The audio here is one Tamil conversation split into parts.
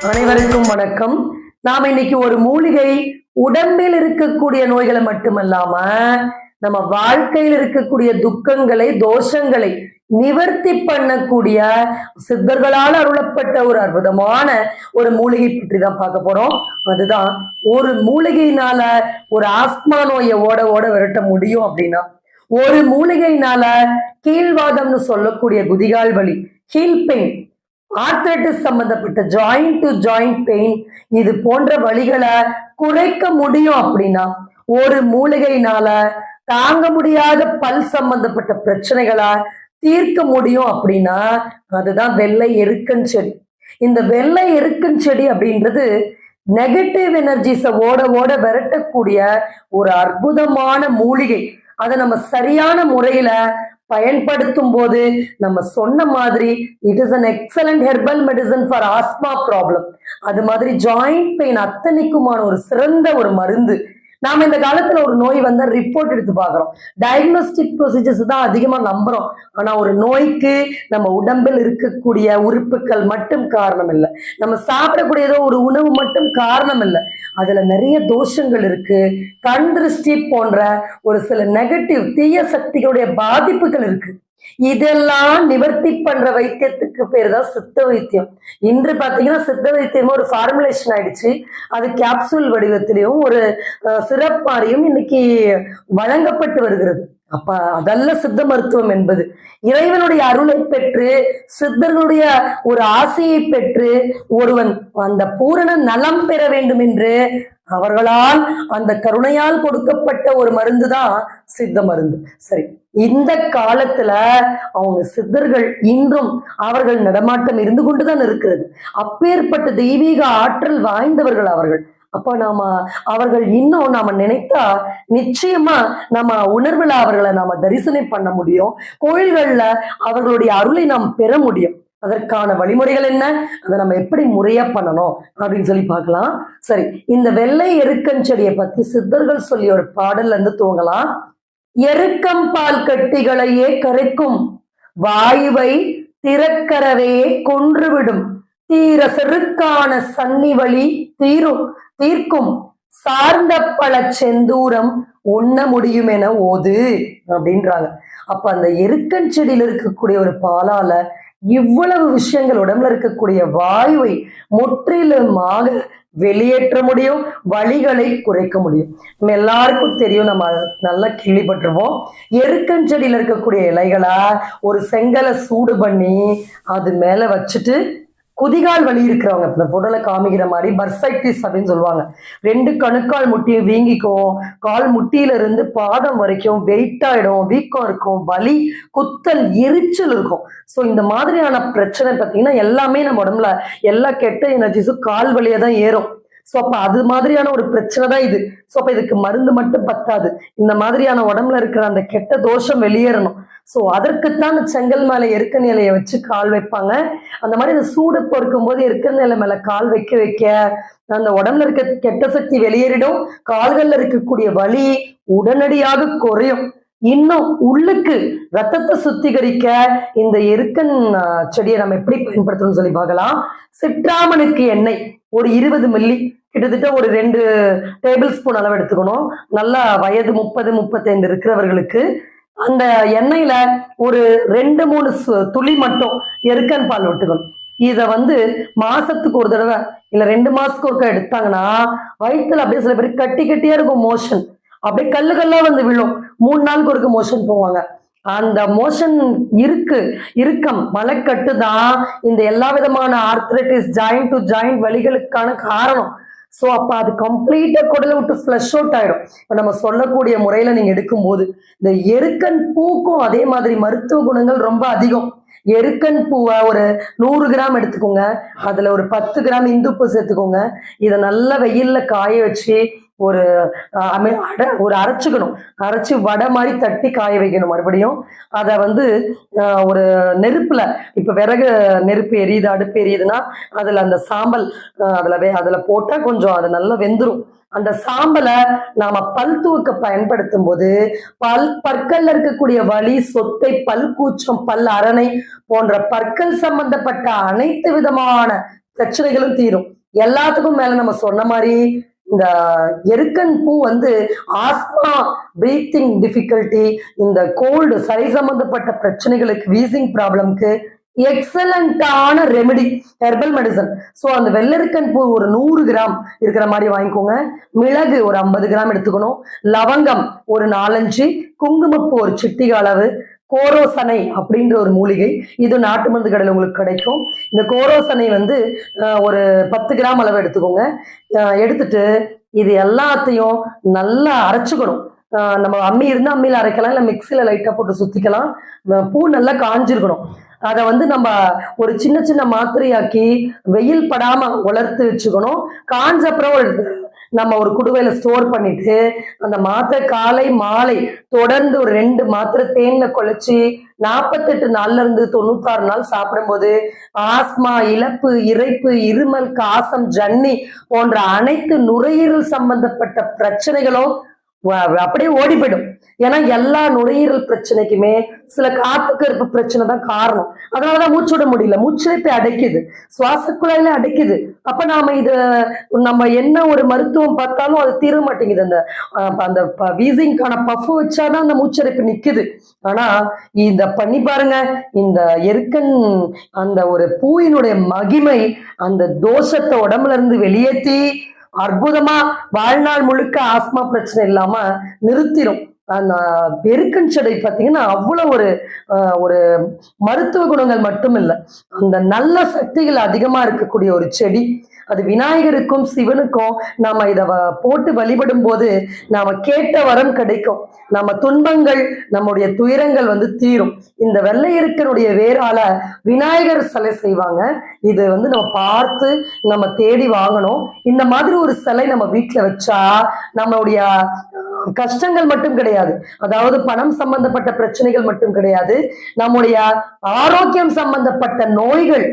அனைவருக்கும் வணக்கம். நாம இன்னைக்கு ஒரு மூலிகை உடம்பில் இருக்கக்கூடிய நோய்களை மட்டுமல்லாம நம்ம வாழ்க்கையில் இருக்கக்கூடிய துக்கங்களை, தோஷங்களை நிவர்த்தி பண்ணக்கூடிய சித்தர்களால் அருளப்பட்ட ஒரு அற்புதமான ஒரு மூலிகை பற்றி தான் பார்க்க போறோம். அதுதான், ஒரு மூலிகையினால ஒரு ஆஸ்மா நோயை ஓட ஓட விரட்ட முடியும் அப்படின்னா, ஒரு மூலிகையினால கீழ்வாதம்னு சொல்லக்கூடிய குதிகால் வலி, ஹீல் பெயின், ஆர்த்ரைட்டிஸ் சம்பந்தப்பட்ட ஜாயிண்ட் டு ஜாயிண்ட் பெயின், இது போன்ற வலிகளை குறைக்க முடியும் அப்படின்னா, ஒரு மூலிகையினால தாங்க முடியாத பல் சம்பந்தப்பட்ட பிரச்சனைகளை தீர்க்க முடியும் அப்படின்னா, அதுதான் வெள்ளை எருக்கன் செடி. இந்த வெள்ளை எருக்கன் செடி அப்படின்றது நெகட்டிவ் எனர்ஜிஸை ஓட ஓட விரட்டக்கூடிய ஒரு அற்புதமான மூலிகை. அதை நம்ம சரியான முறையில பயன்படுத்தும் போது நம்ம சொன்ன மாதிரி it is an excellent herbal medicine for asthma problem. அது மாதிரி ஜாயிண்ட் பெயின் அத்தனைக்குமான ஒரு சிறந்த ஒரு மருந்து. நாம இந்த காலத்துல ஒரு நோய் வந்தா ரிப்போர்ட் எடுத்து பாக்குறோம், டயக்னோஸ்டிக் ப்ரொசீஜர்ஸ் தான் அதிகமா நம்புறோம். ஆனா ஒரு நோய்க்கு நம்ம உடம்பில் இருக்கக்கூடிய உறுப்புகள் மட்டும் காரணம் இல்லை, நம்ம சாப்பிடக்கூடிய ஏதோ ஒரு உணவு மட்டும் காரணம் இல்லை. அதுல நிறைய தோஷங்கள் இருக்கு, கண் திருஷ்டி போன்ற ஒரு சில நெகட்டிவ் தீய சக்திகளுடைய பாதிப்புகள் இருக்கு. இதெல்லாம் நிவர்த்தி பண்ற வைத்தியத்துக்கு பேர் தான் சித்த வைத்தியம். இன்று பாத்தீங்கன்னா சித்த வைத்தியமும் ஒரு ஃபார்முலேஷன் ஆயிடுச்சு. அது கேப்சூல் வடிவத்திலையும் ஒரு சிரப் மாதிரியும் இன்னைக்கு வழங்கப்பட்டு வருகிறது. அப்ப அதல்ல சித்த மருத்துவம் என்பது. இறைவனுடைய அருளை பெற்று, சித்தர்களுடைய ஒரு ஆசையை பெற்று ஒருவன் அந்த பூரண நலம் பெற வேண்டும் என்று அவர்களால் அந்த கருணையால் கொடுக்கப்பட்ட ஒரு மருந்து தான் சித்த மருந்து. சரி, இந்த காலத்துல அவங்க சித்தர்கள் இன்றும் அவர்கள் நடமாட்டம் இருந்து கொண்டுதான் இருக்கிறது. அப்பேற்பட்ட தெய்வீக ஆற்றல் வாய்ந்தவர்கள் அவர்கள். அப்ப அவர்கள் இன்னும் நாம நினைத்தா நிச்சயமா நம்ம உணர்வுல அவர்களை நாம தரிசனம் பண்ண முடியும். கோயில்கள்ல அவர்களுடைய அருளை நாம் பெற முடியும். அதற்கான வழிமுறைகள் என்ன, அதை நம்ம எப்படி முறையா பண்ணணும் அப்படின்னு சொல்லி பார்க்கலாம். சரி, இந்த வெள்ளை எருக்கன் செடியை பத்தி சித்தர்கள் சொல்லி ஒரு பாடல்ல இருந்து துவங்கலாம். எருக்கம் பால் கட்டிகளையே கரைக்கும், வாயுவை திறக்கரவே கொன்றுவிடும், தீர செருக்கான சன்னி வழி தீர்க்கும், சார்ந்த பல செந்தூரம் உண்ண முடியும் என ஓது அப்படின்றாங்க. அப்ப அந்த எருக்கன் செடியில இருக்கக்கூடிய ஒரு பாலால இவ்வளவு விஷயங்கள் உடம்புல இருக்கக்கூடிய வாயுவை முற்றிலுமாக வெளியேற்ற முடியும், வலிகளை குறைக்க முடியும். நம்ம எல்லாருக்கும் தெரியும், நம்ம நல்லா கேள்விப்பட்டிருப்போம். எருக்கன் செடியில இருக்கக்கூடிய இலைகளை ஒரு செங்கலை சூடு பண்ணி அது மேல வச்சுட்டு, குதிகால் வலி இருக்கிறவங்க இந்த போட்டோல காமிக்கிற மாதிரி பர்சைட்டிஸ் அப்படின்னு சொல்லுவாங்க, ரெண்டு கணுக்கால் முட்டியும் வீங்கிக்கும், கால் முட்டியில இருந்து பாதம் வரைக்கும் வெயிட் ஆயிடும், வீக்கம் இருக்கும், வலி, குத்தல், எரிச்சல் இருக்கும். ஸோ இந்த மாதிரியான பிரச்சனை பார்த்தீங்கன்னா எல்லாமே நம்ம உடம்புல எல்லா கெட்ட எனர்ஜிஸும் கால் வழியா தான் ஏறும். ஸோ அப்ப அது மாதிரியான ஒரு பிரச்சனை தான் இது. ஸோ அப்ப இதுக்கு மருந்து மட்டும் பத்தாது, இந்த மாதிரியான உடம்புல இருக்கிற அந்த கெட்ட தோஷம் வெளியேறணும். ஸோ அதற்குத்தான் செங்கல் மேலே எருக்கன் இலையை வச்சு கால் வைப்பாங்க. அந்த மாதிரி அந்த சூடு பொறுக்கும் போது எருக்கன் இலை மேல கால் வைக்க வைக்க அந்த உடம்புல இருக்க கெட்ட சக்தி வெளியேறிடும், கால்கள்ல இருக்கக்கூடிய வலி உடனடியாக குறையும். இன்னும் உள்ளுக்கு ரத்தத்தை சுத்திகரிக்க இந்த எருக்கன் செடியை நம்ம எப்படி பயன்படுத்தணும்னு சொல்லி பார்க்கலாம். சிட்ராமனுக்கு எண்ணெய் ஒரு 20 மில்லி, கிட்டத்தட்ட ஒரு 2 டேபிள் ஸ்பூன் அளவு எடுத்துக்கணும். நல்லா வயது 30-35 இருக்கிறவர்களுக்கு அந்த எண்ணெயில ஒரு 2-3 துளி மட்டும் எருக்கன் பால் விட்டுக்கணும். இத மாசத்துக்கு ஒரு தடவை இல்ல 2 மாசத்துக்கு ஒருக்கா எடுத்தாங்கன்னா வயிற்றுல அப்படியே சில பேர் கட்டி கட்டியா இருக்கும் மோஷன், அப்படியே கல்லு கல்லா விழும். 3 நாளுக்கு ஒருக்க மோஷன் போவாங்க. அந்த மோஷன் இறுக்கம் மலைக்கட்டு தான் இந்த எல்லா விதமான ஆர்த்ரைட்டிஸ், ஜாயிண்ட் டு ஜாயிண்ட் வலிகளுக்கான காரணம். ஸோ அப்ப அது கம்ப்ளீட்டா குடலை விட்டு ஃப்ளஷ் அவுட் ஆயிடும். இப்ப நம்ம சொல்லக்கூடிய முறையில நீங்க எடுக்கும்போது இந்த எருக்கன் பூக்கும் அதே மாதிரி மருத்துவ குணங்கள் ரொம்ப அதிகம். எருக்கன் பூவை ஒரு 100 கிராம் எடுத்துக்கோங்க, அதுல ஒரு 10 கிராம் இந்துப்பு சேர்த்துக்கோங்க. இதை நல்லா வெயில்ல காய வச்சு ஒரு அரைச்சுக்கணும். அரைச்சு வடை மாதிரி தட்டி காய வைக்கணும். மறுபடியும் அதை ஒரு நெருப்புல, இப்ப விறகு நெருப்பு எரியுது, அடுப்பு எரியுதுன்னா அதுல அந்த சாம்பல் அதுல போட்டா கொஞ்சம் அது நல்லா வெந்துரும். அந்த சாம்பலை நாம பல் துவக்க பயன்படுத்தும் போது பற்கள்ல இருக்கக்கூடிய வலி, சொத்தை, பல் கூச்சம், பல் அரணை போன்ற பற்கள் சம்பந்தப்பட்ட அனைத்து விதமான பிரச்சனைகளும் தீரும். எல்லாத்துக்கும் மேல நம்ம சொன்ன மாதிரி இந்த எருக்கன் பூ வந்து ஆஸ்மா, பிரீத்திங் டிஃபிகல்ட்டி, இந்த கோல்டு, சளி சம்பந்தப்பட்ட பிரச்சனைகளுக்கு, வீசிங் ப்ராப்ளம்க்கு எக்ஸலண்டான ரெமெடி, ஹெர்பல் மெடிசன். ஸோ அந்த வெள்ளரிக்கன் பூ ஒரு 100 கிராம் இருக்கிற மாதிரி வாங்கிக்கோங்க. மிளகு ஒரு 50 கிராம் எடுத்துக்கணும். லவங்கம் ஒரு 4-5, குங்குமப்பூ ஒரு சிட்டிகை அளவு, கோரோசனை அப்படின்ற ஒரு மூலிகை, இது நாட்டு மருந்து கடையில் உங்களுக்கு கிடைக்கும். இந்த கோரோசனை வந்து ஒரு 10 கிராம் அளவு எடுத்துக்கோங்க. எடுத்துட்டு இது எல்லாத்தையும் நல்லா அரைச்சுக்கணும். நம்ம அம்மி இருந்தால் அம்மியில் அரைக்கலாம், இல்லை மிக்சியில் லைட்டாக போட்டு சுற்றிக்கலாம். பூ நல்லா காஞ்சிருக்கணும். அதை வந்து நம்ம ஒரு சின்ன சின்ன மாத்திரையாக்கி வெயில் படாம உலர்த்து வச்சுக்கணும். காஞ்ச அப்புறம் நம்ம ஒரு குடுவையில ஸ்டோர் பண்ணிட்டு அந்த மாத்திரை காலை மாலை தொடர்ந்து ஒரு 2 மாத்திரை தேன்ல குழைச்சி 48 நாள்ல இருந்து 96 நாள் சாப்பிடும்போது ஆஸ்மா, இழப்பு, இரைப்பு, இருமல், காசம், ஜன்னி போன்ற அனைத்து நுரையீரல் சம்பந்தப்பட்ட பிரச்சனைகளும் அப்படியே ஓடி போயிடும். ஏன்னா எல்லா நுரையீரல் பிரச்சனைக்குமே சில காத்து கருப்பு பிரச்சனை தான் காரணம். அதனாலதான் மூச்சு விட முடியல, மூச்சிழைப்பை அடைக்குது, சுவாச குழாயில அடைக்குது. அப்ப நம்ம என்ன ஒரு மருத்துவம் பார்த்தாலும் அது தீர மாட்டேங்குது. அந்த வீசிங்கான பஃப் வச்சாதான் அந்த மூச்சடைப்பு நிக்குது. ஆனா இந்த பண்ணி பாருங்க, இந்த எருக்கன் அந்த ஒரு பூவினுடைய மகிமை அந்த தோஷத்தை உடம்புல இருந்து வெளியேற்றி அற்புதமா வாழ்நாள் முழுக்க ஆஸ்மா பிரச்சனை இல்லாம நிறுத்திடும். அந்த எருக்கன் செடி பார்த்தீங்கன்னா அவ்வளவு ஒரு மருத்துவ குணங்கள் மட்டும் இல்லை, அந்த நல்ல சக்திகள் அதிகமா இருக்கக்கூடிய ஒரு செடி. அது விநாயகருக்கும் சிவனுக்கும் நாம இதை போட்டு வழிபடும் போது நாம கேட்ட வரம் கிடைக்கும். நம்ம துன்பங்கள், நம்முடைய துயரங்கள் வந்து தீரும். இந்த வெள்ளை எருக்கனுடைய வேரால விநாயகர் சிலை செய்வாங்க. இது வந்து நம்ம பார்த்து நம்ம தேடி வாங்கணும். இந்த மாதிரி ஒரு சிலை நம்ம வீட்டுல வச்சா நம்மளுடைய கஷ்டங்கள் மட்டும் கிடையாது, அதாவது பணம் சம்பந்தப்பட்ட பிரச்சனைகள் மட்டும் கிடையாது, நம்முடைய ஆரோக்கியம் சம்பந்தப்பட்ட நோய்கள்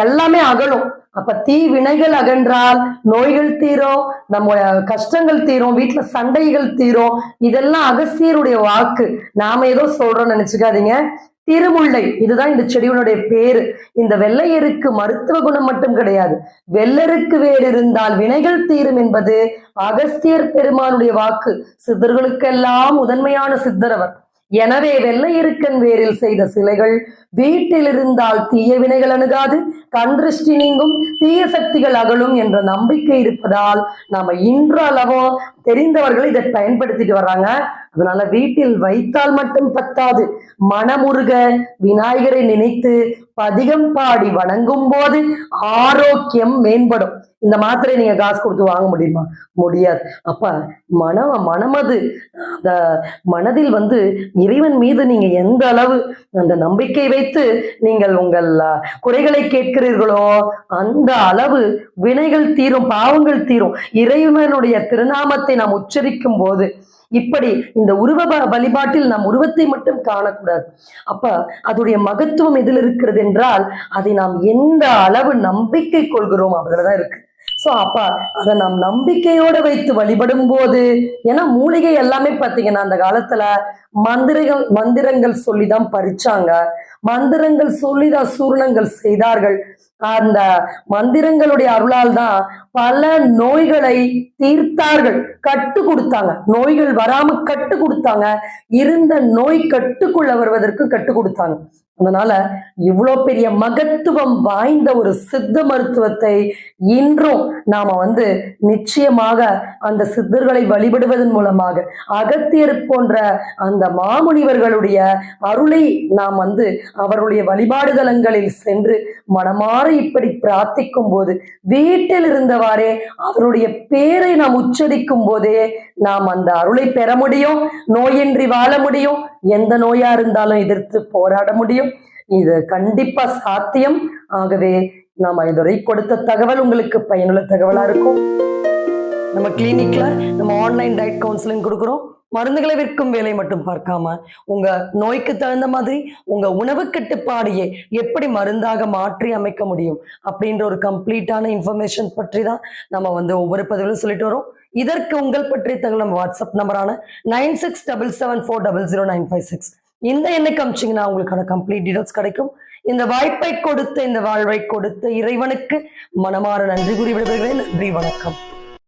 எல்லாமே அகலும். அப்ப தீ வினைகள் அகன்றால் நோய்கள் தீரும், நம்ம கஷ்டங்கள் தீரும், வீட்டுல சண்டைகள் தீரும். இதெல்லாம் அகஸ்தியருடைய வாக்கு, நாம ஏதோ சொல்றோம்னு நினைச்சுக்காதீங்க. திருமுல்லை, இதுதான் இந்த செடியினுடைய பேரு. இந்த வெள்ளையருக்கு மருத்துவ குணம் மட்டும் கிடையாது, வெள்ளருக்கு வேறு இருந்தால் வினைகள் தீரும் என்பது அகஸ்தியர் பெருமானுடைய வாக்கு. சித்தர்களுக்கெல்லாம் முதன்மையான சித்தர் அவர். எனவே வெள்ளையருக்கன் வேரில் செய்த சிலைகள் வீட்டில் இருந்தால் தீய வினைகள் அணுகாது, கண் திருஷ்டி நீங்கும், தீய சக்திகள் அகலும் என்ற நம்பிக்கை இருப்பதால் நாம இன்றளவும் தெரிந்தவர்கள் இதை பயன்படுத்திட்டு வர்றாங்க. அதனால வீட்டில் வைத்தால் மட்டும் பத்தாது, மனமுருக விநாயகரை நினைத்து பதிகம் பாடி வணங்கும் போது ஆரோக்கியம் மேம்படும். இந்த மாத்திரை நீங்க காசு கொடுத்து வாங்க முடியுமா? முடியாது. அப்ப மனமது அந்த மனதில் வந்து இறைவன் மீது நீங்க எந்த அளவு அந்த நம்பிக்கை வைத்து நீங்கள் உங்கள் குறைகளை கேட்கிறீர்களோ அந்த அளவு வினைகள் தீரும், பாவங்கள் தீரும். இறைவனுடைய திருநாமத்தை நாம் உச்சரிக்கும் போது இப்படி இந்த உருவ வழிபாட்டில் நாம் உருவத்தை மட்டும் காணக்கூடாது. அப்ப அதோடைய மகத்துவம் எதில் இருக்கிறது என்றால் அதை நாம் எந்த அளவு நம்பிக்கை கொள்கிறோம் அதுலதான் இருக்கு. சோ அப்ப அதை நாம் நம்பிக்கையோட வைத்து வழிபடும் போது, ஏன்னா மூலிகை எல்லாமே பாத்தீங்கன்னா அந்த காலத்துல மந்திரங்கள் சொல்லிதான் பறிச்சாங்க, மந்திரங்கள் சொல்லிதான் சூரணங்கள் செய்தார்கள். அந்த மந்திரங்களுடைய அருளால் தான் பல நோய்களை தீர்த்தார்கள், கட்டு கொடுத்தாங்க, நோய்கள் வராம கட்டு கொடுத்தாங்க, இருந்த நோய் கட்டுக்குள்ள வருவதற்கு கட்டு கொடுத்தாங்க. அதனால இவ்வளவு பெரிய மகத்துவம் வாய்ந்த ஒரு சித்த மருத்துவத்தை இன்றும் நாம வந்து நிச்சயமாக அந்த சித்தர்களை வழிபடுவதன் மூலமாக அகத்தியர் போன்ற அந்த மாமுனிவர்களுடைய அருளை நாம் வந்து அவருடைய வழிபாடுதலங்களில் சென்று மனமாற இப்படி பிரார்த்திக்கும் போது, வீட்டில் இருந்தவாறே அவருடைய பேரை நாம் உச்சரிக்கும் போதே நாம் அந்த அருளை பெற முடியும், நோயின்றி வாழ முடியும், எந்த நோயா இருந்தாலும் எதிர்த்து போராட முடியும். இது கண்டிப்பா சாத்தியம். ஆகவே நாம இதுவரை கொடுத்த தகவல் உங்களுக்கு பயனுள்ள தகவலா இருக்கும். நம்ம கிளினிக்ல நம்ம ஆன்லைன் டயட் கவுன்சிலிங் கொடுக்குறோம். மருந்துகளை விற்கும் வேலை மட்டும் பார்க்காம உங்க நோய்க்கு தகுந்த மாதிரி உங்க உணவு கட்டுப்பாடையே எப்படி மருந்தாக மாற்றி அமைக்க முடியும் அப்படின்ற ஒரு கம்ப்ளீட்டான இன்ஃபர்மேஷன் பற்றி தான் நம்ம வந்து ஒவ்வொரு பதிவிலும் சொல்லிட்டு வரோம். இதற்கு உங்கள் பற்றிய தகவல் நம்ம வாட்ஸ்அப் நம்பரான 9677400956 இந்த எண்ணுக்கு அமிச்சிங்கன்னா உங்களுக்கான கம்ப்ளீட் டீடைல்ஸ் கிடைக்கும். இந்த வாய்ப்பை கொடுத்த, இந்த வாழ்வை கொடுத்த இறைவனுக்கு மனமாற நன்றி கூறி விடுகிறேன். நன்றி, வணக்கம்.